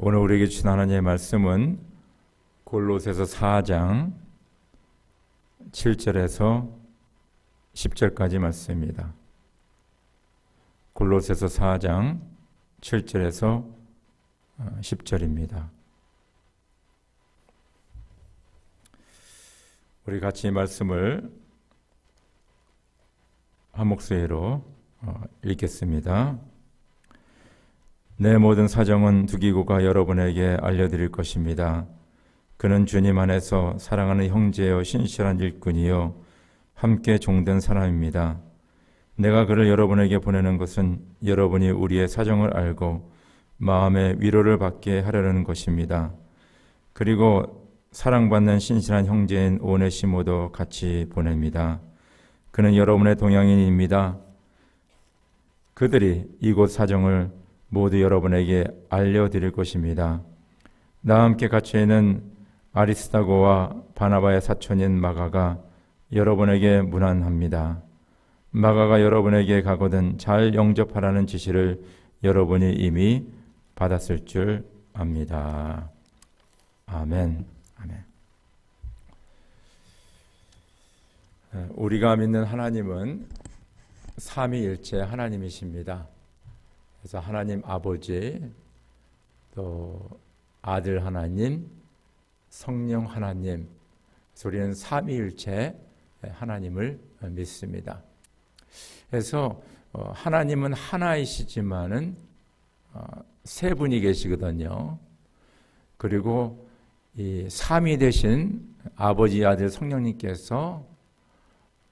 오늘 우리에게 주신 하나님의 말씀은 골로새서 4장 7절에서 10절까지 말씀입니다. 골로새서 4장 7절에서 10절입니다. 우리 같이 이 말씀을 한 목소리로 읽겠습니다. 내 모든 사정은 두기고가 여러분에게 알려드릴 것입니다. 그는 주님 안에서 사랑하는 형제여 신실한 일꾼이요 함께 종된 사람입니다. 내가 그를 여러분에게 보내는 것은 여러분이 우리의 사정을 알고 마음의 위로를 받게 하려는 것입니다. 그리고 사랑받는 신실한 형제인 오네시모도 같이 보냅니다. 그는 여러분의 동양인입니다. 그들이 이곳 사정을 모두 여러분에게 알려드릴 것입니다. 나와 함께 갇혀있는 아리스다고와 바나바의 사촌인 마가가 여러분에게 문안합니다. 마가가 여러분에게 가거든 잘 영접하라는 지시를 여러분이 이미 받았을 줄 압니다. 아멘. 아멘. 우리가 믿는 하나님은 삼위일체 하나님이십니다. 그래서 하나님 아버지, 또 아들 하나님, 성령 하나님, 우리는 삼위일체 하나님을 믿습니다. 그래서 하나님은 하나이시지만은 세 분이 계시거든요. 그리고 이 삼위 되신 아버지, 아들, 성령님께서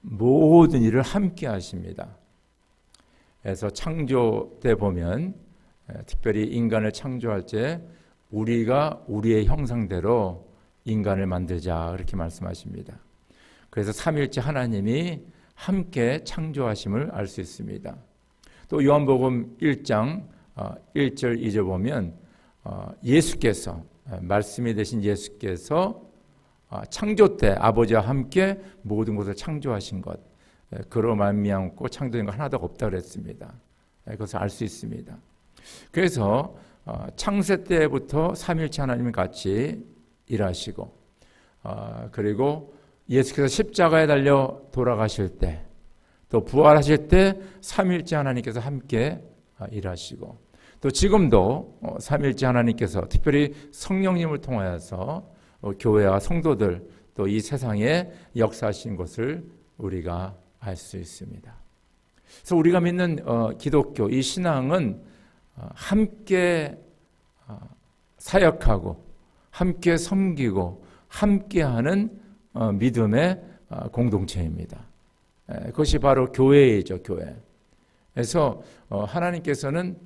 모든 일을 함께 하십니다. 그래서 창조 때 보면 특별히 인간을 창조할 때 우리가 우리의 형상대로 인간을 만들자 그렇게 말씀하십니다. 그래서 삼위일체 하나님이 함께 창조하심을 알 수 있습니다. 또 요한복음 1장 1절 2절 보면 예수께서 말씀이 되신 예수께서 창조 때 아버지와 함께 모든 것을 창조하신 것, 그로 말미암고 창조된 것 하나도 없다고 그랬습니다. 그것을 알 수 있습니다. 그래서 창세 때부터 삼위일체 하나님이 같이 일하시고, 그리고 예수께서 십자가에 달려 돌아가실 때, 또 부활하실 때 삼위일체 하나님께서 함께 일하시고, 또 지금도 삼위일체 하나님께서 특별히 성령님을 통하여서 교회와 성도들, 또 이 세상에 역사하신 것을 우리가 알 수 있습니다. 그래서 우리가 믿는 기독교, 이 신앙은 함께 사역하고 함께 섬기고 함께하는 믿음의 공동체입니다. 그것이 바로 교회이죠, 교회. 그래서 하나님께서는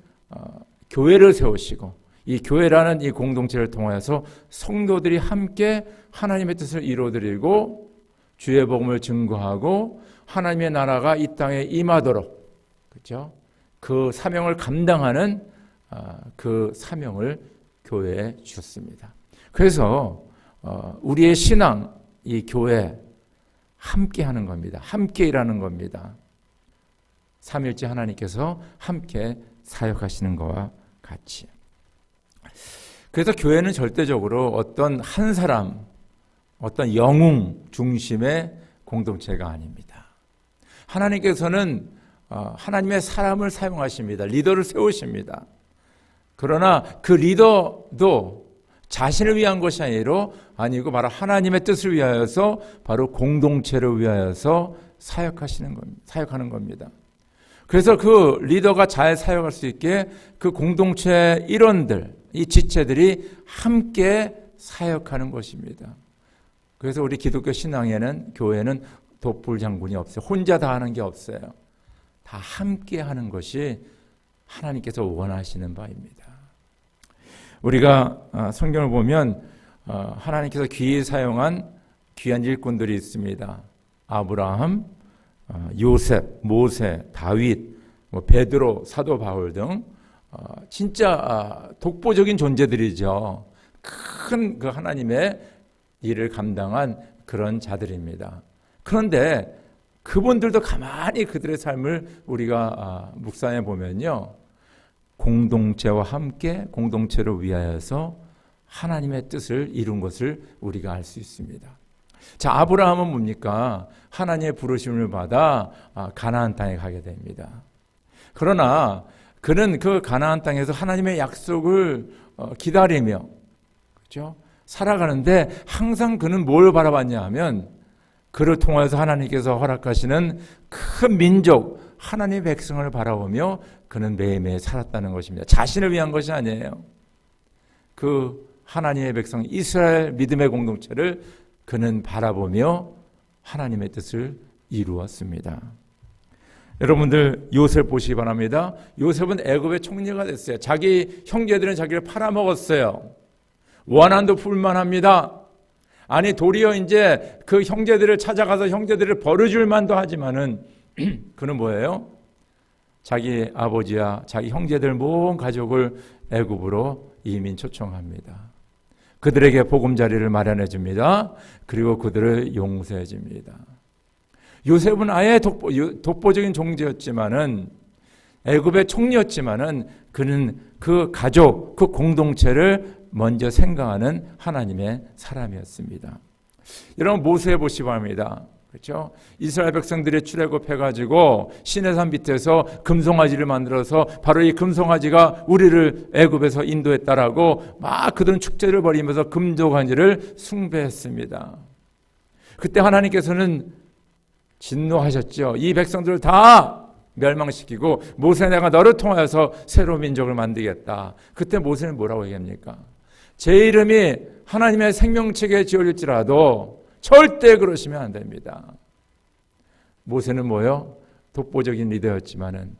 교회를 세우시고 이 교회라는 이 공동체를 통해서 성도들이 함께 하나님의 뜻을 이루어드리고 주의 복음을 증거하고 하나님의 나라가 이 땅에 임하도록, 그렇죠? 그 사명을 감당하는 그 사명을 교회에 주셨습니다. 그래서 우리의 신앙, 이 교회 함께 하는 겁니다. 함께 일하는 겁니다. 삼위일체 하나님께서 함께 사역하시는 것과 같이. 그래서 교회는 절대적으로 어떤 한 사람, 어떤 영웅 중심의 공동체가 아닙니다. 하나님께서는 하나님의 사람을 사용하십니다. 리더를 세우십니다. 그러나 그 리더도 자신을 위한 것이 아니고 바로 하나님의 뜻을 위하여서 바로 공동체를 위하여서 사역하는 겁니다. 그래서 그 리더가 잘 사역할 수 있게 그 공동체 일원들, 이 지체들이 함께 사역하는 것입니다. 그래서 우리 기독교 신앙에는, 교회는 독불장군이 없어요. 혼자 다 하는 게 없어요. 다 함께 하는 것이 하나님께서 원하시는 바입니다. 우리가 성경을 보면 하나님께서 귀히 사용한 귀한 일꾼들이 있습니다. 아브라함, 요셉, 모세, 다윗, 베드로, 사도 바울 등 진짜 독보적인 존재들이죠. 큰 그 하나님의 일을 감당한 그런 자들입니다. 그런데 그분들도 가만히 그들의 삶을 우리가 묵상해 보면요, 공동체와 함께 공동체를 위하여서 하나님의 뜻을 이룬 것을 우리가 알 수 있습니다. 자, 아브라함은 뭡니까? 하나님의 부르심을 받아 가나안 땅에 가게 됩니다. 그러나 그는 그 가나안 땅에서 하나님의 약속을 기다리며, 그렇죠? 살아가는데 항상 그는 뭘 바라봤냐 하면 그를 통해서 하나님께서 허락하시는 큰 민족, 하나님의 백성을 바라보며 그는 매일매일 살았다는 것입니다. 자신을 위한 것이 아니에요. 그 하나님의 백성 이스라엘 믿음의 공동체를 그는 바라보며 하나님의 뜻을 이루었습니다. 여러분들 요셉 보시기 바랍니다. 요셉은 애굽의 총리가 됐어요. 자기 형제들은 자기를 팔아먹었어요. 원한도 불만합니다. 아니 도리어 이제 그 형제들을 찾아가서 형제들을 벌어줄 만도 하지만은 그는 뭐예요? 자기 아버지와 자기 형제들 모든 가족을 애굽으로 이민 초청합니다. 그들에게 보금자리를 마련해 줍니다. 그리고 그들을 용서해 줍니다. 요셉은 아예 독보적인 존재였지만은 애굽의 총리였지만은 그는 그 가족, 그 공동체를 먼저 생각하는 하나님의 사람이었습니다. 여러분 모세 보시기 바랍니다. 그렇죠? 이스라엘 백성들이 출애굽해가지고 시내산 밑에서 금송아지를 만들어서 바로 이 금송아지가 우리를 애굽에서 인도했다라고 막 그들은 축제를 벌이면서 금송아지를 숭배했습니다. 그때 하나님께서는 진노하셨죠. 이 백성들을 다 멸망시키고 모세 내가 너를 통하여서 새로운 민족을 만들겠다. 그때 모세는 뭐라고 얘기합니까? 제 이름이 하나님의 생명책에 지어질지라도 절대 그러시면 안 됩니다. 모세는 뭐요? 독보적인 리더였지만은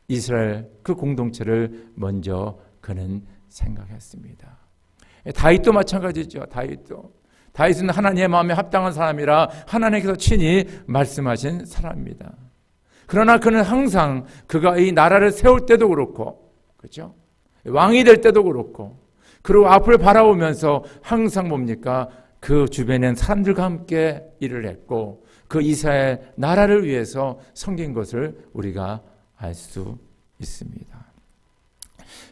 이스라엘 그 공동체를 먼저 그는 생각했습니다. 다윗도 마찬가지죠. 다윗은 하나님의 마음에 합당한 사람이라 하나님께서 친히 말씀하신 사람입니다. 그러나 그는 항상 그가 이 나라를 세울 때도 그렇고, 그렇죠? 왕이 될 때도 그렇고, 그리고 앞을 바라보면서 항상 뭡니까? 그 주변엔 사람들과 함께 일을 했고 그 이스라엘 나라를 위해서 섬긴 것을 우리가 알 수 있습니다.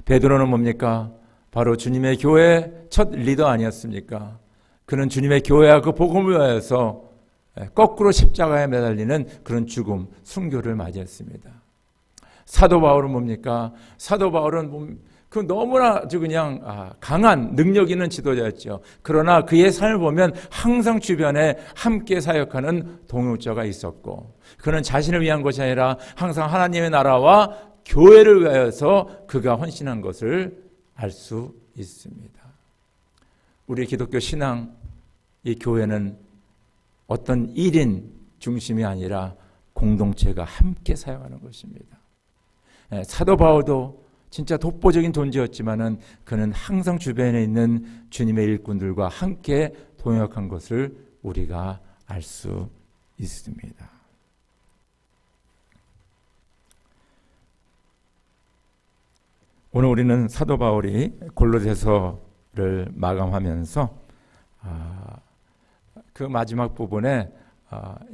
베드로는 뭡니까? 바로 주님의 교회 첫 리더 아니었습니까? 그는 주님의 교회와 그 복음을 위하여서 거꾸로 십자가에 매달리는 그런 죽음, 순교를 맞이했습니다. 사도 바울은 뭡니까? 사도 바울은 그 너무나 아주 그냥 강한 능력 있는 지도자였죠. 그러나 그의 삶을 보면 항상 주변에 함께 사역하는 동역자가 있었고 그는 자신을 위한 것이 아니라 항상 하나님의 나라와 교회를 위하여서 그가 헌신한 것을 알 수 있습니다. 우리 기독교 신앙, 이 교회는 어떤 1인 중심이 아니라 공동체가 함께 사역하는 것입니다. 사도 바울도 진짜 독보적인 존재였지만은 그는 항상 주변에 있는 주님의 일꾼들과 함께 동역한 것을 우리가 알 수 있습니다. 오늘 우리는 사도 바울이 골로새서를 마감하면서 그 마지막 부분에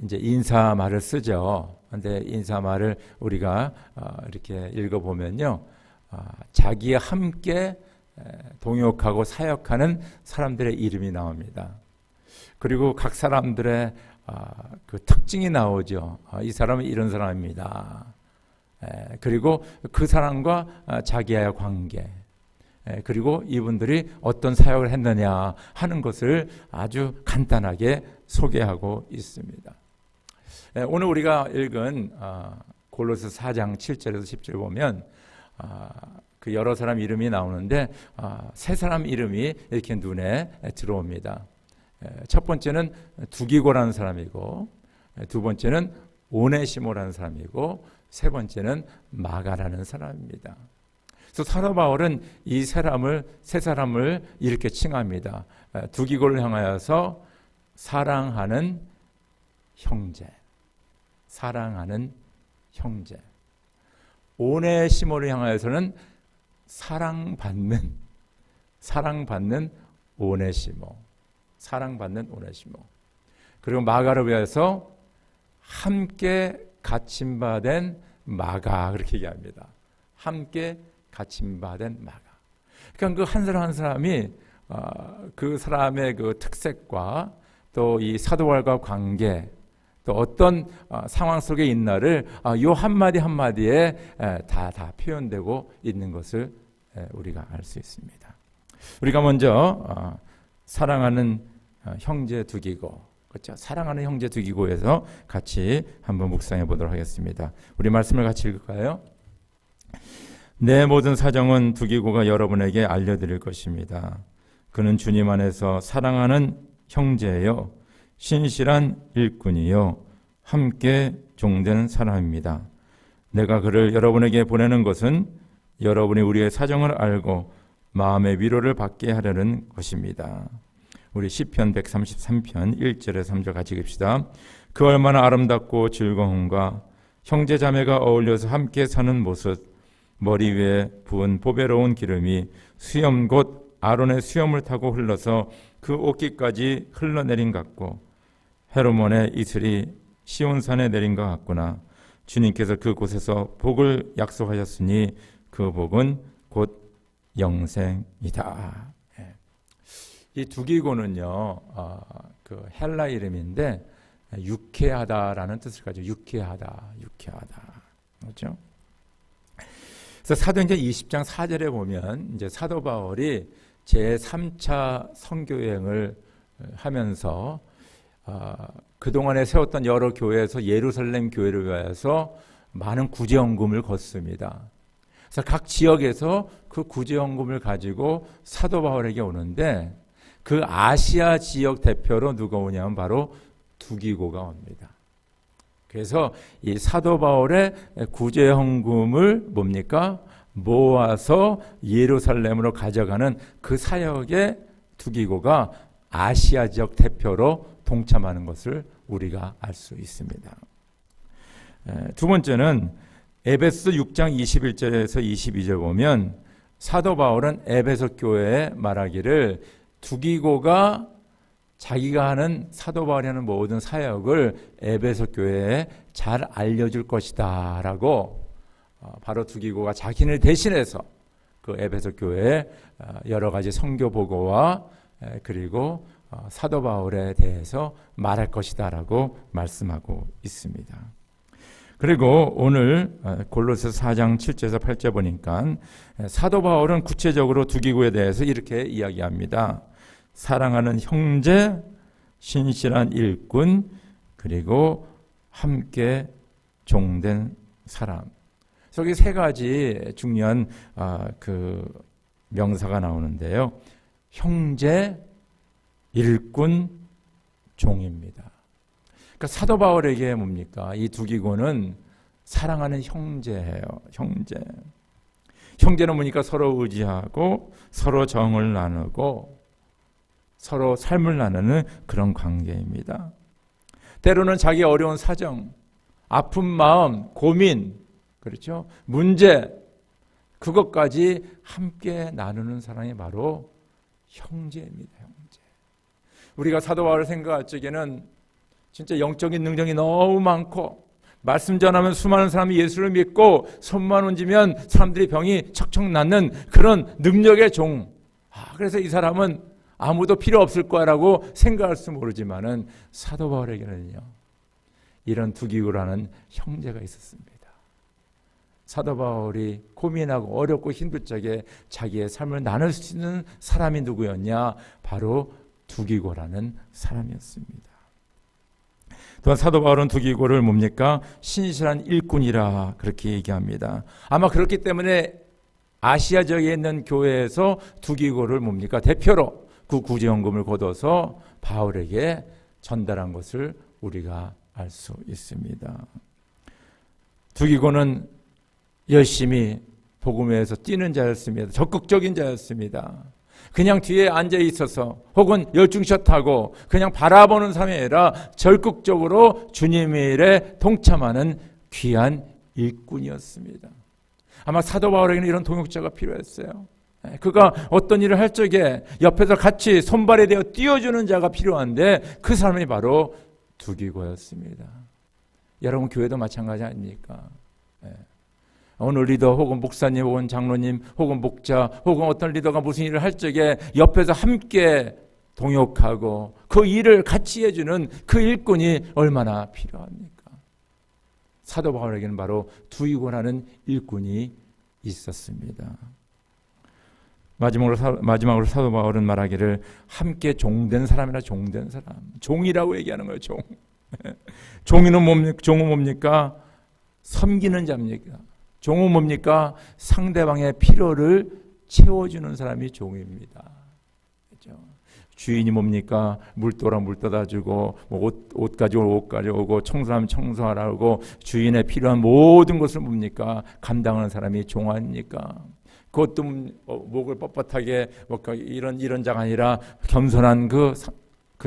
이제 인사말을 쓰죠. 그런데 인사말을 우리가 이렇게 읽어보면요. 자기와 함께 동역하고 사역하는 사람들의 이름이 나옵니다. 그리고 각 사람들의 그 특징이 나오죠. 이 사람은 이런 사람입니다. 그리고 그 사람과 자기와의 관계, 그리고 이분들이 어떤 사역을 했느냐 하는 것을 아주 간단하게 소개하고 있습니다. 오늘 우리가 읽은 골로새 4장 7절에서 10절 보면 그 여러 사람 이름이 나오는데 세 사람 이름이 이렇게 눈에 들어옵니다. 첫 번째는 두기고라는 사람이고, 두 번째는 오네시모라는 사람이고, 세 번째는 마가라는 사람입니다. 그래서 사도 바울은 이 세 사람을 이렇게 칭합니다. 두기고를 향하여서 사랑하는 형제, 사랑하는 형제. 오네시모를 향하여서는 사랑받는 오네시모, 사랑받는 오네시모. 그리고 마가를 위해서 함께 갇힘받은 마가, 그렇게 얘기합니다. 함께 갇힘받은 마가. 그러니까 그 한 사람 한 사람이 그 사람의 그 특색과 또 이 사도 바울과 관계, 또 어떤 상황 속에 있나를 요 한마디 한마디에 다 표현되고 있는 것을 우리가 알 수 있습니다. 우리가 먼저 사랑하는 형제 두기고, 그렇죠? 사랑하는 형제 두기고에서 같이 한번 묵상해 보도록 하겠습니다. 우리 말씀을 같이 읽을까요? 내 모든 사정은 두기고가 여러분에게 알려드릴 것입니다. 그는 주님 안에서 사랑하는 형제요, 신실한 일꾼이요, 함께 종된 사람입니다. 내가 그를 여러분에게 보내는 것은 여러분이 우리의 사정을 알고 마음의 위로를 받게 하려는 것입니다. 우리 시편 133편 1절에 3절 같이 읽읍시다. 그 얼마나 아름답고 즐거움과 형제 자매가 어울려서 함께 사는 모습, 머리 위에 부은 보배로운 기름이 수염 곧 아론의 수염을 타고 흘러서 그 옷깃까지 흘러내린 것 같고 헤르몬의 이슬이 시온산에 내린 것 같구나. 주님께서 그곳에서 복을 약속하셨으니 그 복은 곧 영생이다. 이 두기고는요, 그 헬라 이름인데 유쾌하다라는 뜻을 가지고 유쾌하다. 그렇죠? 그래서 사도행전 20장 4절에 보면 이제 사도 바울이 제3차 선교여행을 하면서 그동안에 세웠던 여러 교회에서 예루살렘 교회를 위해서 많은 구제헌금을 걷습니다. 그래서 각 지역에서 그 구제헌금을 가지고 사도 바울에게 오는데 그 아시아 지역 대표로 누가 오냐면 바로 두기고가 옵니다. 그래서 이 사도 바울의 구제헌금을 뭡니까? 모아서 예루살렘으로 가져가는 그 사역에 두기고가 아시아 지역 대표로 동참하는 것을 우리가 알 수 있습니다. 두 번째는 에베소 6장 21절에서 22절 보면 사도 바울은 에베소 교회에 말하기를 두기고가 자기가 하는 사도 바울이 하는 모든 사역을 에베소 교회에 잘 알려줄 것이다 라고 바로 두기고가 자신을 대신해서 그 에베소 교회에 여러 가지 선교 보고와 그리고 사도 바울에 대해서 말할 것이다 라고 말씀하고 있습니다. 그리고 오늘 골로새 4장 7절에서 8절 보니까 사도 바울은 구체적으로 두기고에 대해서 이렇게 이야기합니다. 사랑하는 형제, 신실한 일꾼, 그리고 함께 종된 사람. 여기 세 가지 중요한 그 명사가 나오는데요. 형제, 일꾼, 종입니다. 그러니까 사도 바울에게 뭡니까? 이 두기고는 사랑하는 형제예요. 형제. 형제는 뭐니까 서로 의지하고 서로 정을 나누고 서로 삶을 나누는 그런 관계입니다. 때로는 자기 어려운 사정, 아픈 마음, 고민, 그렇죠? 문제, 그것까지 함께 나누는 사람이 바로 형제입니다. 형제. 우리가 사도 바울을 생각할 적에는 진짜 영적인 능력이 너무 많고 말씀 전하면 수많은 사람이 예수를 믿고 손만 얹으면 사람들이 병이 척척 낫는 그런 능력의 종. 그래서 이 사람은 아무도 필요 없을 거라고 생각할 수 모르지만은 사도 바울에게는요, 이런 두기고라는 형제가 있었습니다. 사도 바울이 고민하고 어렵고 힘들 적에 자기의 삶을 나눌 수 있는 사람이 누구였냐? 바로 두기고라는 사람이었습니다. 또한 사도 바울은 두기고를 뭡니까? 신실한 일꾼이라 그렇게 얘기합니다. 아마 그렇기 때문에 아시아 지역에 있는 교회에서 두기고를 뭡니까? 대표로 그 구제헌금을 거둬서 바울에게 전달한 것을 우리가 알 수 있습니다. 두기고는 열심히 복음에서 뛰는 자였습니다. 적극적인 자였습니다. 그냥 뒤에 앉아 있어서 혹은 열중샷하고 그냥 바라보는 삶이 아니라 적극적으로 주님의 일에 동참하는 귀한 일꾼이었습니다. 아마 사도 바울에게는 이런 동역자가 필요했어요. 그가 어떤 일을 할 적에 옆에서 같이 손발에 대어 띄워주는 자가 필요한데 그 사람이 바로 두기고였습니다. 여러분 교회도 마찬가지 아닙니까? 어느 리더 혹은 목사님 혹은 장로님 혹은 목자 혹은 어떤 리더가 무슨 일을 할 적에 옆에서 함께 동역하고 그 일을 같이 해주는 그 일꾼이 얼마나 필요합니까? 사도 바울에게는 바로 두이고라는 일꾼이 있었습니다. 마지막으로 사도 바울은 말하기를 함께 종된 사람이라. 종된 사람, 종이라고 얘기하는 거예요. 종은 뭡니까? 섬기는 자입니까? 종은 뭡니까? 상대방의 필요를 채워주는 사람이 종입니다. 그렇죠? 주인이 뭡니까? 물 떠다 주고, 옷 가지고 옷 가져오고, 청소하면 청소하라고, 주인의 필요한 모든 것을 뭡니까? 감당하는 사람이 종 아닙니까? 그것도 목을 뻣뻣하게 이런 자가 아니라 겸손한 그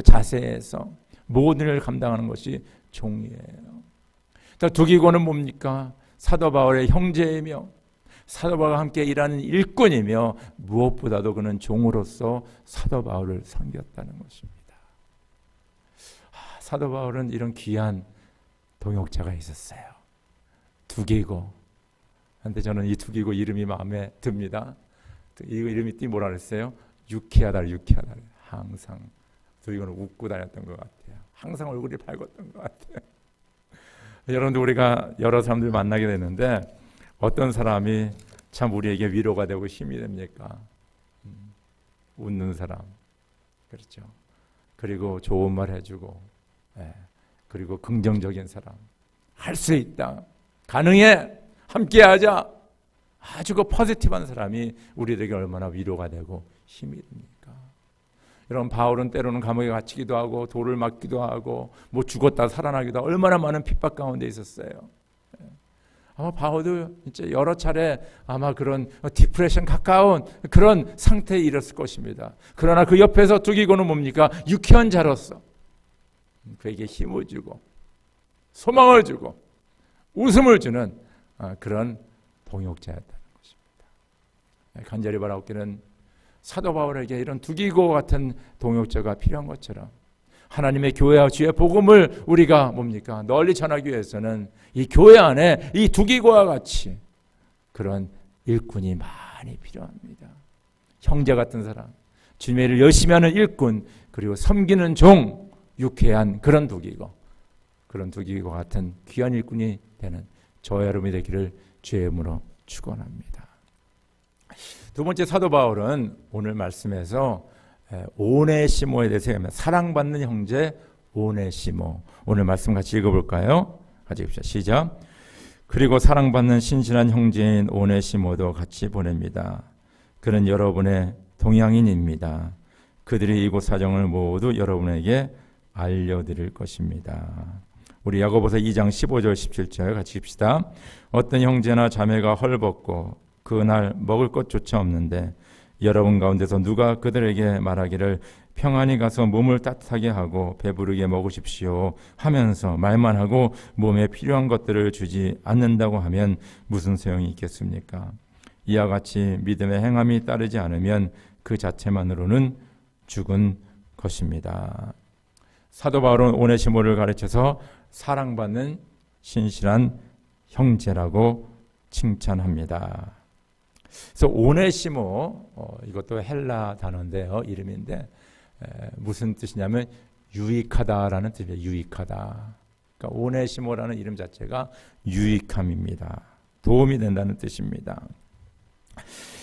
자세에서 모든 일을 감당하는 것이 종이에요. 두기고는 뭡니까? 사도 바울의 형제이며 사도 바울과 함께 일하는 일꾼이며 무엇보다도 그는 종으로서 사도 바울을 섬겼다는 것입니다. 사도 바울은 이런 귀한 동역자가 있었어요. 두기고. 근데 저는 이 두기고 이름이 마음에 듭니다. 이 이름이 뭐라 그랬어요? 유쾌하다. 항상 두기고는 웃고 다녔던 것 같아요. 항상 얼굴이 밝았던 것 같아요. 여러분들, 우리가 여러 사람들 만나게 되는데 어떤 사람이 참 우리에게 위로가 되고 힘이 됩니까? 웃는 사람, 그렇죠. 그리고 좋은 말 해주고, 그리고 긍정적인 사람, 할 수 있다, 가능해, 함께하자, 아주 그 포지티브한 사람이 우리에게 얼마나 위로가 되고 힘이 됩니까? 여러분, 바울은 때로는 감옥에 갇히기도 하고 돌을 맞기도 하고 뭐 죽었다 살아나기도 하고 얼마나 많은 핍박 가운데 있었어요. 아마 바울도 진짜 여러 차례 아마 그런 디프레션 가까운 그런 상태에 이르렀을 것입니다. 그러나 그 옆에서 두기고는 뭡니까? 유쾌한 자로서 그에게 힘을 주고 소망을 주고 웃음을 주는 그런 동역자였다는 것입니다. 간절히 바라옵기는 사도 바울에게 이런 두기고 같은 동역자가 필요한 것처럼 하나님의 교회와 주의 복음을 우리가 뭡니까? 널리 전하기 위해서는 이 교회 안에 이 두기고와 같이 그런 일꾼이 많이 필요합니다. 형제 같은 사람, 주님의 일을 열심히 하는 일꾼, 그리고 섬기는 종, 유쾌한 그런 두기고, 그런 두기고 같은 귀한 일꾼이 되는 저와 여러분이 되기를 주의 이름으로 축원합니다. 두 번째, 사도 바울은 오늘 말씀에서 오네시모에 대해서 사랑받는 형제 오네시모, 오늘 말씀 같이 읽어볼까요? 같이 읽읍시다. 시작. 그리고 사랑받는 신실한 형제인 오네시모도 같이 보냅니다. 그는 여러분의 동양인입니다. 그들이 이곳 사정을 모두 여러분에게 알려드릴 것입니다. 우리 야고보서 2장 15절 17절 같이 읽읍시다. 어떤 형제나 자매가 헐벗고 그날 먹을 것조차 없는데 여러분 가운데서 누가 그들에게 말하기를 평안히 가서 몸을 따뜻하게 하고 배부르게 먹으십시오 하면서 말만 하고 몸에 필요한 것들을 주지 않는다고 하면 무슨 소용이 있겠습니까? 이와 같이 믿음의 행함이 따르지 않으면 그 자체만으로는 죽은 것입니다. 사도 바울은 오네시모를 가르쳐서 사랑받는 신실한 형제라고 칭찬합니다. 그래서 오네시모, 이것도 헬라 단어인데요, 이름인데 무슨 뜻이냐면 유익하다라는 뜻이에요. 유익하다. 그러니까 오네시모라는 이름 자체가 유익함입니다. 도움이 된다는 뜻입니다.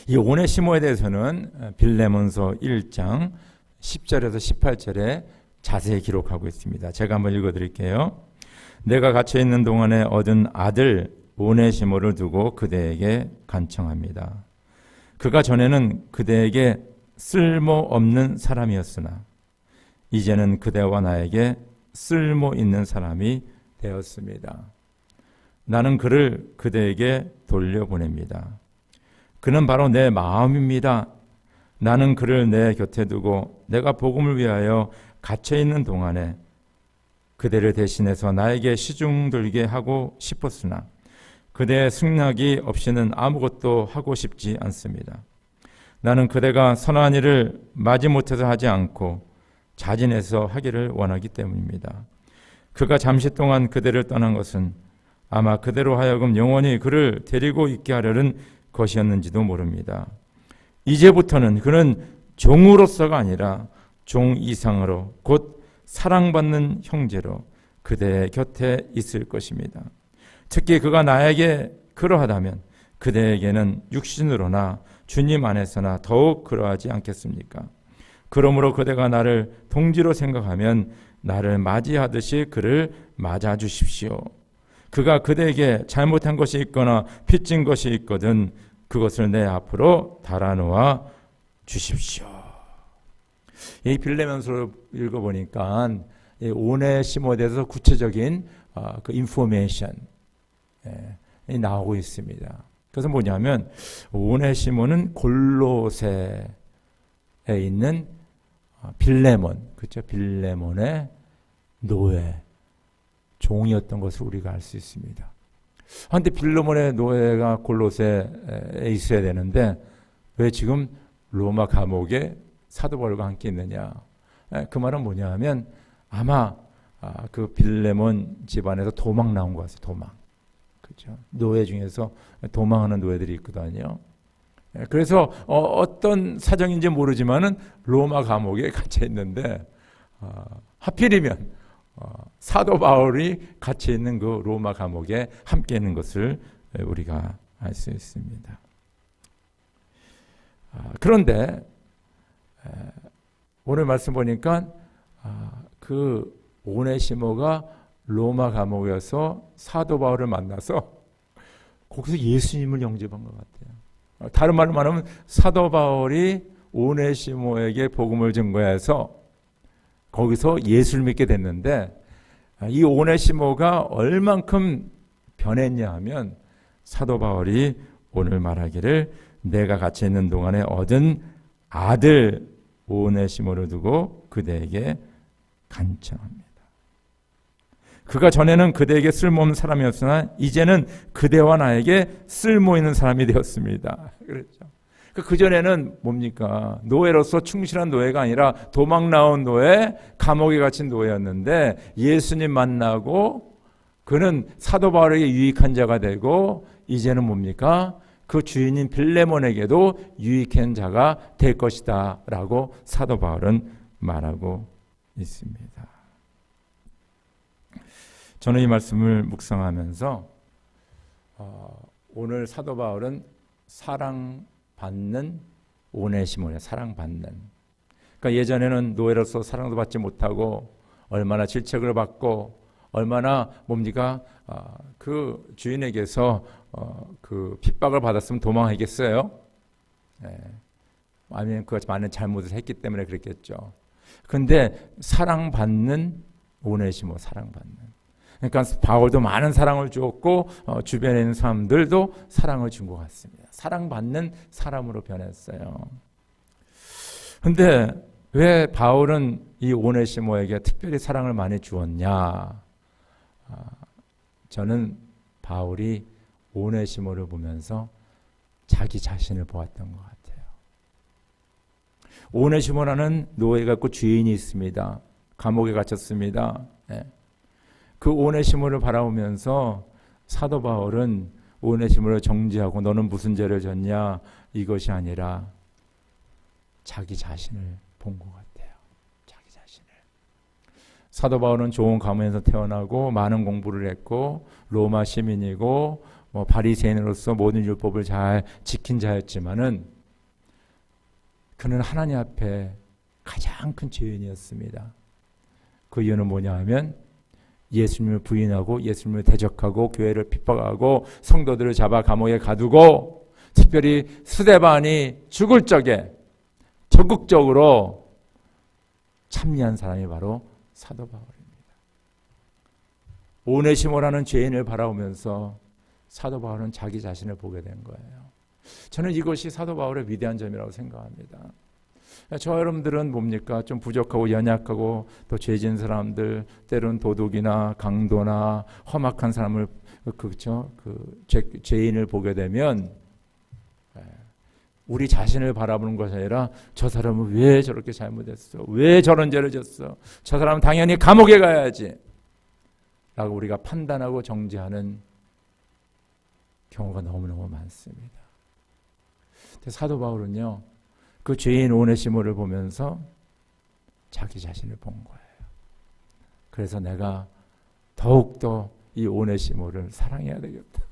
이 오네시모에 대해서는 빌레몬서 1장 10절에서 18절에 자세히 기록하고 있습니다. 제가 한번 읽어드릴게요. 내가 갇혀있는 동안에 얻은 아들 오네시모를 두고 그대에게 간청합니다. 그가 전에는 그대에게 쓸모없는 사람이었으나 이제는 그대와 나에게 쓸모 있는 사람이 되었습니다. 나는 그를 그대에게 돌려보냅니다. 그는 바로 내 마음입니다. 나는 그를 내 곁에 두고 내가 복음을 위하여 갇혀있는 동안에 그대를 대신해서 나에게 시중들게 하고 싶었으나 그대의 승낙이 없이는 아무것도 하고 싶지 않습니다. 나는 그대가 선한 일을 마지못해서 하지 않고 자진해서 하기를 원하기 때문입니다. 그가 잠시 동안 그대를 떠난 것은 아마 그대로 하여금 영원히 그를 데리고 있게 하려는 것이었는지도 모릅니다. 이제부터는 그는 종으로서가 아니라 종 이상으로 곧 사랑받는 형제로 그대의 곁에 있을 것입니다. 특히 그가 나에게 그러하다면 그대에게는 육신으로나 주님 안에서나 더욱 그러하지 않겠습니까? 그러므로 그대가 나를 동지로 생각하면 나를 맞이하듯이 그를 맞아주십시오. 그가 그대에게 잘못한 것이 있거나 빚진 것이 있거든 그것을 내 앞으로 달아놓아 주십시오. 이 빌레몬서를 읽어보니까 오네시모에 대해서 구체적인 그 인포메이션이 나오고 있습니다. 그래서 뭐냐면 오네시모는 골로새에 있는 빌레몬, 그렇죠? 빌레몬의 노예, 종이었던 것을 우리가 알 수 있습니다. 그런데 빌레몬의 노예가 골로새에 있어야 되는데 왜 지금 로마 감옥에 사도 바울과 함께 있느냐? 그 말은 뭐냐 하면 아마 그 빌레몬 집안에서 도망 나온 것 같아요. 도망. 그렇죠? 노예 중에서 도망하는 노예들이 있거든요. 그래서 어떤 사정인지 모르지만은 로마 감옥에 갇혀 있는데 하필이면 사도 바울이 갇혀 있는 그 로마 감옥에 함께 있는 것을 우리가 알 수 있습니다. 그런데 오늘 말씀 보니까 그 오네시모가 로마 감옥에서 사도 바울을 만나서 거기서 예수님을 영접한 것 같아요. 다른 말로 말하면 사도 바울이 오네시모에게 복음을 증거해서 거기서 예수를 믿게 됐는데 이 오네시모가 얼만큼 변했냐 하면 사도 바울이 오늘 말하기를 내가 같이 있는 동안에 얻은 아들 오네시모를 두고 그대에게 간청합니다. 그가 전에는 그대에게 쓸모없는 사람이었으나 이제는 그대와 나에게 쓸모있는 사람이 되었습니다. 그렇죠. 그전에는 뭡니까? 노예로서 충실한 노예가 아니라 도망 나온 노예, 감옥에 갇힌 노예였는데 예수님 만나고 그는 사도 바울에게 유익한 자가 되고 이제는 뭡니까? 그 주인인 빌레몬에게도 유익한 자가 될 것이다 라고 사도 바울은 말하고 있습니다. 저는 이 말씀을 묵상하면서 오늘 사도 바울은 사랑받는 오네시모예요. 사랑받는. 그러니까 예전에는 노예로서 사랑도 받지 못하고 얼마나 질책을 받고 얼마나 뭡니까? 그 주인에게서 그 핍박을 받았으면 도망하겠어요? 아니면 그 많은 잘못을 했기 때문에 그랬겠죠. 그런데 사랑받는 오네시모, 사랑받는. 그러니까 바울도 많은 사랑을 주었고 주변에 있는 사람들도 사랑을 준 것 같습니다. 사랑받는 사람으로 변했어요. 그런데 왜 바울은 이 오네시모에게 특별히 사랑을 많이 주었냐? 저는 바울이 오네시모를 보면서 자기 자신을 보았던 것 같아요. 오네시모라는 노예가 있고 주인이 있습니다. 감옥에 갇혔습니다. 그 오네시모를 바라보면서 사도 바울은 오네시모를 정죄하고 너는 무슨 죄를 졌냐 이것이 아니라 자기 자신을 본 것 같아요. 자기 자신을. 사도 바울은 좋은 가문에서 태어나고 많은 공부를 했고 로마 시민이고 바리새인으로서 모든 율법을 잘 지킨 자였지만은 그는 하나님 앞에 가장 큰 죄인이었습니다. 그 이유는 뭐냐 하면 예수님을 부인하고 예수님을 대적하고 교회를 핍박하고 성도들을 잡아 감옥에 가두고 특별히 스데반이 죽을 적에 적극적으로 참여한 사람이 바로 사도 바울입니다. 오네시모라는 죄인을 바라보면서 사도 바울은 자기 자신을 보게 된 거예요. 저는 이것이 사도 바울의 위대한 점이라고 생각합니다. 저 여러분들은 뭡니까? 좀 부족하고 연약하고 또 죄진 사람들, 때로는 도둑이나 강도나 험악한 사람을 그렇죠? 죄인을 보게 되면 우리 자신을 바라보는 것이 아니라 저 사람은 왜 저렇게 잘못했어? 왜 저런 죄를 졌어? 저 사람은 당연히 감옥에 가야지. 라고 우리가 판단하고 정죄하는 경우가 너무너무 많습니다. 사도 바울은요, 그 죄인 오네시모를 보면서 자기 자신을 본 거예요. 그래서 내가 더욱더 이 오네시모를 사랑해야 되겠다.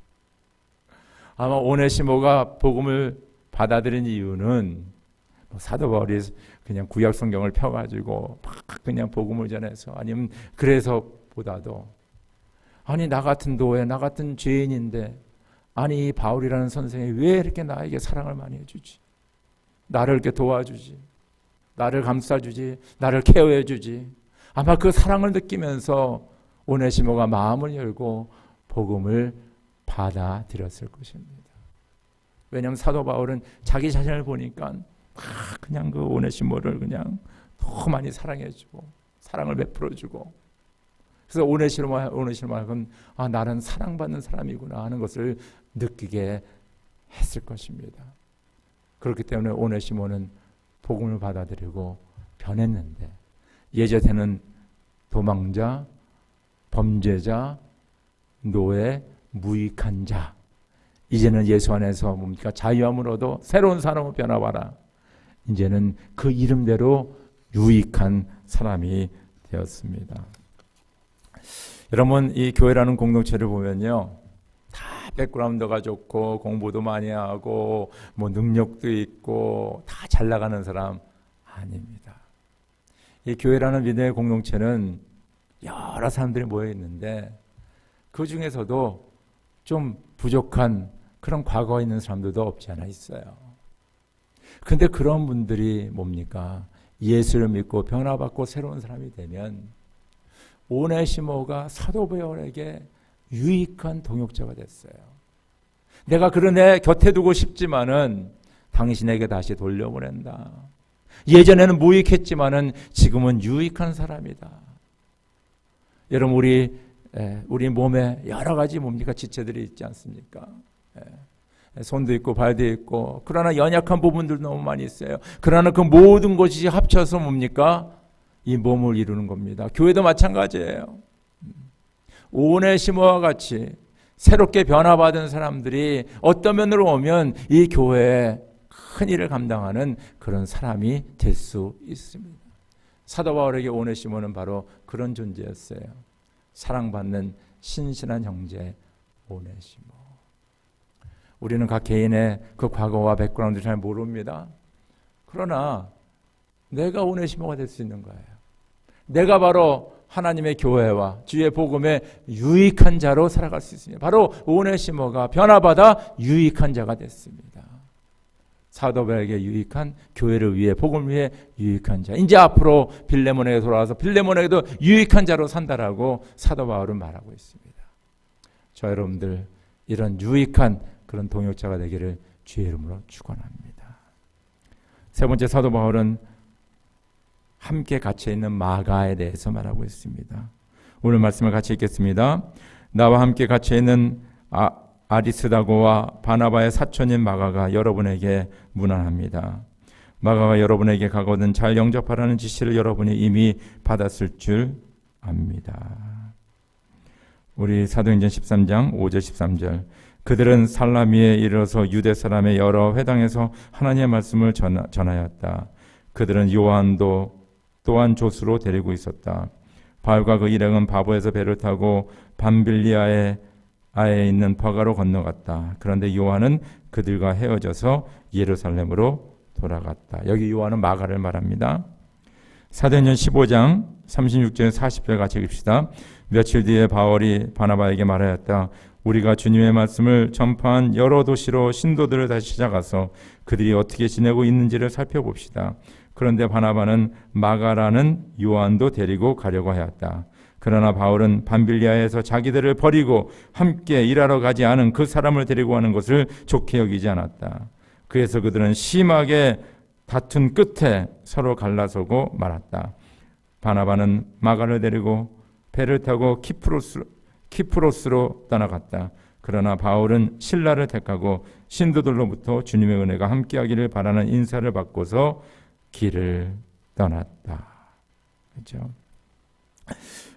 아마 오네시모가 복음을 받아들인 이유는 사도 바울이 그냥 구약 성경을 펴가지고 막 그냥 복음을 전해서, 아니면 그래서 보다도, 아니 나 같은 노예, 나 같은 죄인인데 아니 이 바울이라는 선생이 왜 이렇게 나에게 사랑을 많이 해주지? 나를 이렇게 도와주지, 나를 감싸주지, 나를 케어해주지. 아마 그 사랑을 느끼면서 오네시모가 마음을 열고 복음을 받아들였을 것입니다. 왜냐하면 사도 바울은 자기 자신을 보니까 그냥 그 오네시모를 그냥 너무 많이 사랑해주고 사랑을 베풀어주고, 그래서 오네시모는 나는 사랑받는 사람이구나 하는 것을 느끼게 했을 것입니다. 그렇기 때문에 오네시모는 복음을 받아들이고 변했는데, 예전에는 도망자, 범죄자, 노예, 무익한 자, 이제는 예수 안에서 뭡니까? 자유함으로도 새로운 사람으로 변화하라. 이제는 그 이름대로 유익한 사람이 되었습니다. 여러분, 이 교회라는 공동체를 보면요, 다 백그라운드가 좋고 공부도 많이 하고 뭐 능력도 있고 다 잘 나가는 사람 아닙니다. 이 교회라는 믿음의 공동체는 여러 사람들이 모여 있는데 그 중에서도 좀 부족한 그런 과거에 있는 사람들도 없지 않아 있어요. 근데 그런 분들이 뭡니까? 예수를 믿고 변화받고 새로운 사람이 되면 오네시모가 사도 바울에게 유익한 동역자가 됐어요. 내가 그런 애 곁에 두고 싶지만은 당신에게 다시 돌려보낸다. 예전에는 무익했지만은 지금은 유익한 사람이다. 여러분, 우리 몸에 여러 가지 뭡니까? 지체들이 있지 않습니까? 손도 있고 발도 있고, 그러나 연약한 부분들 너무 많이 있어요. 그러나 그 모든 것이 합쳐서 뭡니까? 이 몸을 이루는 겁니다. 교회도 마찬가지예요. 오네시모와 같이 새롭게 변화받은 사람들이 어떤 면으로 오면 이 교회에 큰 일을 감당하는 그런 사람이 될 수 있습니다. 사도 바울에게 오네시모는 바로 그런 존재였어요. 사랑받는 신실한 형제 오네시모. 우리는 각 개인의 그 과거와 백그라운드를 잘 모릅니다. 그러나 내가 오네시모가 될 수 있는 거예요. 내가 바로 하나님의 교회와 주의 복음에 유익한 자로 살아갈 수 있습니다. 바로 오네시모가 변화받아 유익한 자가 됐습니다. 사도 바울에게 유익한, 교회를 위해, 복음을 위해 유익한 자. 이제 앞으로 빌레몬에게 돌아와서 빌레몬에게도 유익한 자로 산다라고 사도 바울은 말하고 있습니다. 저 여러분들 이런 유익한 그런 동역자가 되기를 주의 이름으로 축원합니다. 세 번째, 사도 바울은 함께 갇혀 있는 마가에 대해서 말하고 있습니다. 오늘 말씀을 같이 읽겠습니다. 나와 함께 갇혀 있는 아리스다고와 바나바의 사촌인 마가가 여러분에게 문안합니다. 마가가 여러분에게 가거든 잘 영접하라는 지시를 여러분이 이미 받았을 줄 압니다. 우리 사도행전 13장 5절 13절. 그들은 살라미에 이르러서 유대 사람의 여러 회당에서 하나님의 말씀을 전하였다. 그들은 요한도 또한 조수로 데리고 있었다. 바울과 그 일행은 바보에서 배를 타고 밤빌리아에 있는 버가로 건너갔다. 그런데 요한은 그들과 헤어져서 예루살렘으로 돌아갔다. 여기 요한은 마가를 말합니다. 사도행전 15장 36절 40절 같이 읽읍시다. 며칠 뒤에 바울이 바나바에게 말하였다. 우리가 주님의 말씀을 전파한 여러 도시로 신도들을 다시 찾아가서 그들이 어떻게 지내고 있는지를 살펴봅시다. 그런데 바나바는 마가라는 요한도 데리고 가려고 하였다. 그러나 바울은 밤빌리아에서 자기들을 버리고 함께 일하러 가지 않은 그 사람을 데리고 가는 것을 좋게 여기지 않았다. 그래서 그들은 심하게 다툰 끝에 서로 갈라서고 말았다. 바나바는 마가를 데리고 배를 타고 키프로스로 떠나갔다. 그러나 바울은 실라를 택하고 신도들로부터 주님의 은혜가 함께하기를 바라는 인사를 받고서 길을 떠났다. 그렇죠?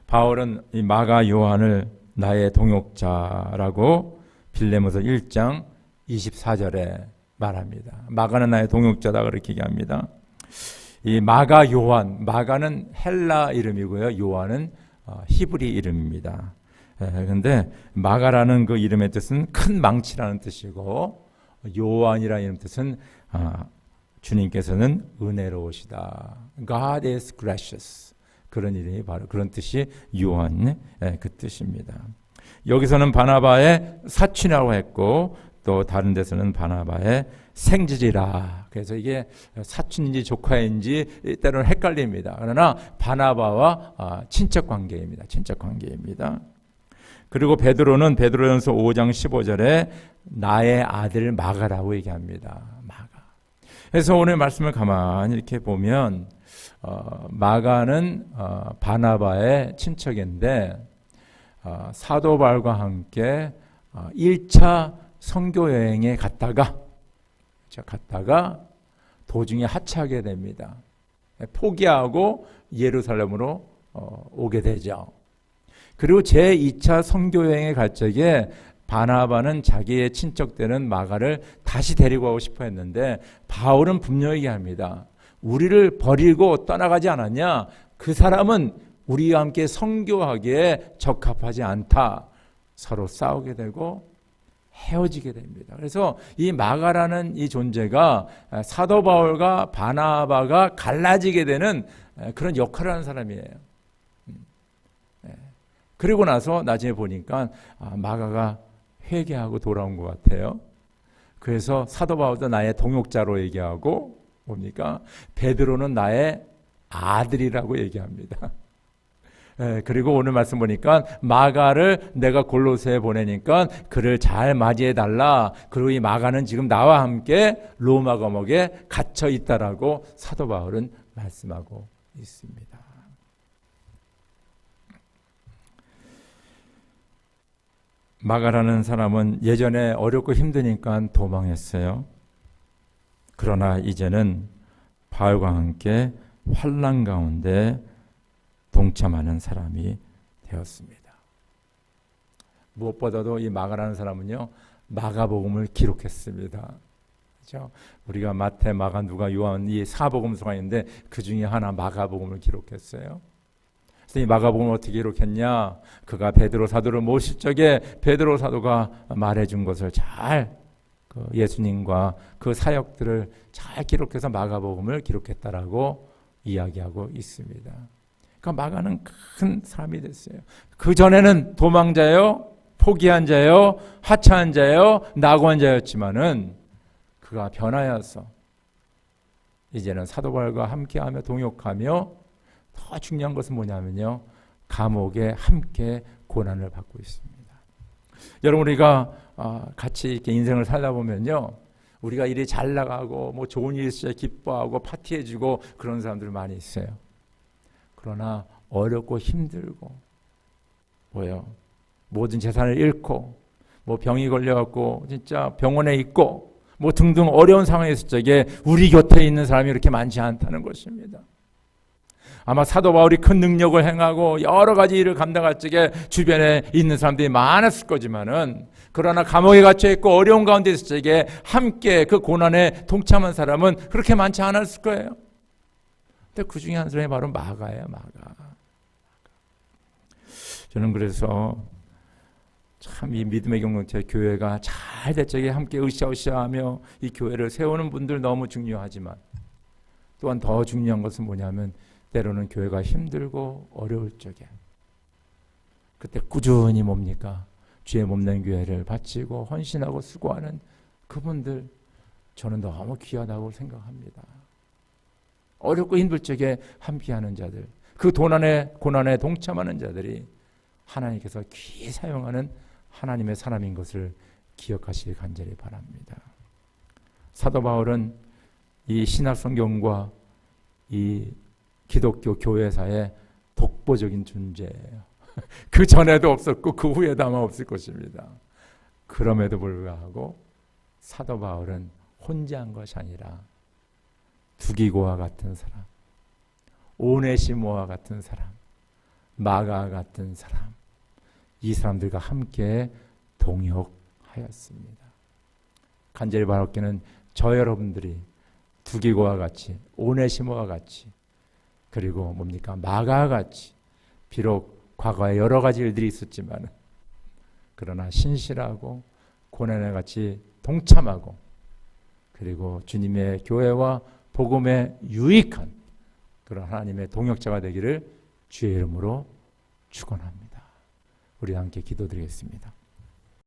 바울은 이 마가 요한을 나의 동역자라고 빌레모서 1장 24절에 말합니다. 마가는 나의 동역자다 그렇게 얘기합니다. 이 마가 요한, 마가는 헬라 이름이고요. 요한은 히브리 이름입니다. 그런데 마가라는 그 이름의 뜻은 큰 망치라는 뜻이고 요한이라는 뜻은 주님께서는 은혜로우시다. God is gracious. 그런 이름이 바로 그런 뜻이 요한의 그 뜻입니다. 여기서는 바나바의 사촌이라고 했고 또 다른 데서는 바나바의 생질이라. 그래서 이게 사촌인지 조카인지 때로는 헷갈립니다. 그러나 바나바와 친척 관계입니다. 친척 관계입니다. 그리고 베드로는 베드로전서 5장 15절에 나의 아들 마가라고 얘기합니다. 마가. 그래서 오늘 말씀을 가만히 이렇게 보면 마가는 바나바의 친척인데 사도 바울과 함께 1차 선교 여행에 갔다가 도중에 하차하게 됩니다. 포기하고 예루살렘으로 오게 되죠. 그리고 제2차 선교 여행에 갈 적에 바나바는 자기의 친척되는 마가를 다시 데리고 가고 싶어 했는데 바울은 분명히 얘기합니다. 우리를 버리고 떠나가지 않았냐? 그 사람은 우리와 함께 선교하기에 적합하지 않다. 서로 싸우게 되고 헤어지게 됩니다. 그래서 이 마가라는 이 존재가 사도 바울과 바나바가 갈라지게 되는 그런 역할을 하는 사람이에요. 그리고 나서 나중에 보니까 마가가 회개하고 돌아온 것 같아요. 그래서 사도 바울도 나의 동역자로 얘기하고 뭡니까? 베드로는 나의 아들이라고 얘기합니다. 그리고 오늘 말씀 보니까 마가를 내가 골로새에 보내니까 그를 잘 맞이해 달라. 그리고 이 마가는 지금 나와 함께 로마 감옥에 갇혀 있다라고 사도 바울은 말씀하고 있습니다. 마가라는 사람은 예전에 어렵고 힘드니까 도망했어요. 그러나 이제는 바울과 함께 환난 가운데 동참하는 사람이 되었습니다. 무엇보다도 이 마가라는 사람은요, 마가복음을 기록했습니다. 그렇죠? 우리가 마태, 마가, 누가, 요한 이 사복음서가 있는데 그 중에 하나 마가복음을 기록했어요. 그래서 이 마가복음을 어떻게 기록했냐? 그가 베드로 사도를 모실 적에 베드로 사도가 말해준 것을 잘 예수님과 그 사역들을 잘 기록해서 마가복음을 기록했다라고 이야기하고 있습니다. 그러니까 마가는 큰 사람이 됐어요. 그 전에는 도망자요, 포기한 자요, 하차한 자요, 낙오한 자였지만은 그가 변하여서 이제는 사도 바울과 함께하며 동역하며 더 중요한 것은 뭐냐면요, 감옥에 함께 고난을 받고 있습니다. 여러분, 우리가 같이 이렇게 인생을 살다 보면요, 우리가 일이 잘 나가고 뭐 좋은 일이 있어야 기뻐하고 파티해주고 그런 사람들 많이 있어요. 그러나 어렵고 힘들고 모든 재산을 잃고 뭐 병이 걸려갖고 진짜 병원에 있고 뭐 등등 어려운 상황에 있을 적에 우리 곁에 있는 사람이 이렇게 많지 않다는 것입니다. 아마 사도 바울이 큰 능력을 행하고 여러 가지 일을 감당할 적에 주변에 있는 사람들이 많았을 거지만은, 그러나 감옥에 갇혀 있고 어려운 가운데 있을 적에 함께 그 고난에 동참한 사람은 그렇게 많지 않았을 거예요. 근데 그 중에 한 사람이 바로 마가예요. 마가. 저는 그래서 참 이 믿음의 공동체 교회가 잘 될 적에 함께 으쌰으쌰하며 이 교회를 세우는 분들 너무 중요하지만, 또한 더 중요한 것은 뭐냐면 때로는 교회가 힘들고 어려울 적에 그때 꾸준히 뭡니까? 주의 몸된 교회를 바치고 헌신하고 수고하는 그분들, 저는 너무 귀하다고 생각합니다. 어렵고 힘들 적에 함께하는 자들, 그 고난에 동참하는 자들이 하나님께서 귀히 사용하는 하나님의 사람인 것을 기억하시길 간절히 바랍니다. 사도 바울은 이 신약성경과 이 기독교 교회사의 독보적인 존재예요. 그 전에도 없었고 그 후에도 아마 없을 것입니다. 그럼에도 불구하고 사도 바울은 혼자 한 것이 아니라 두기고와 같은 사람, 오네시모와 같은 사람, 마가 같은 사람, 이 사람들과 함께 동역하였습니다. 하였습니다. 간절히 바랍기는 저 여러분들이 두기고와 같이, 오네시모와 같이, 그리고 뭡니까? 마가와 같이, 비록 과거에 여러 가지 일들이 있었지만 그러나 신실하고 고난에 같이 동참하고, 그리고 주님의 교회와 복음에 유익한 그런 하나님의 동역자가 되기를 주의 이름으로 축원합니다. 우리 함께 기도드리겠습니다.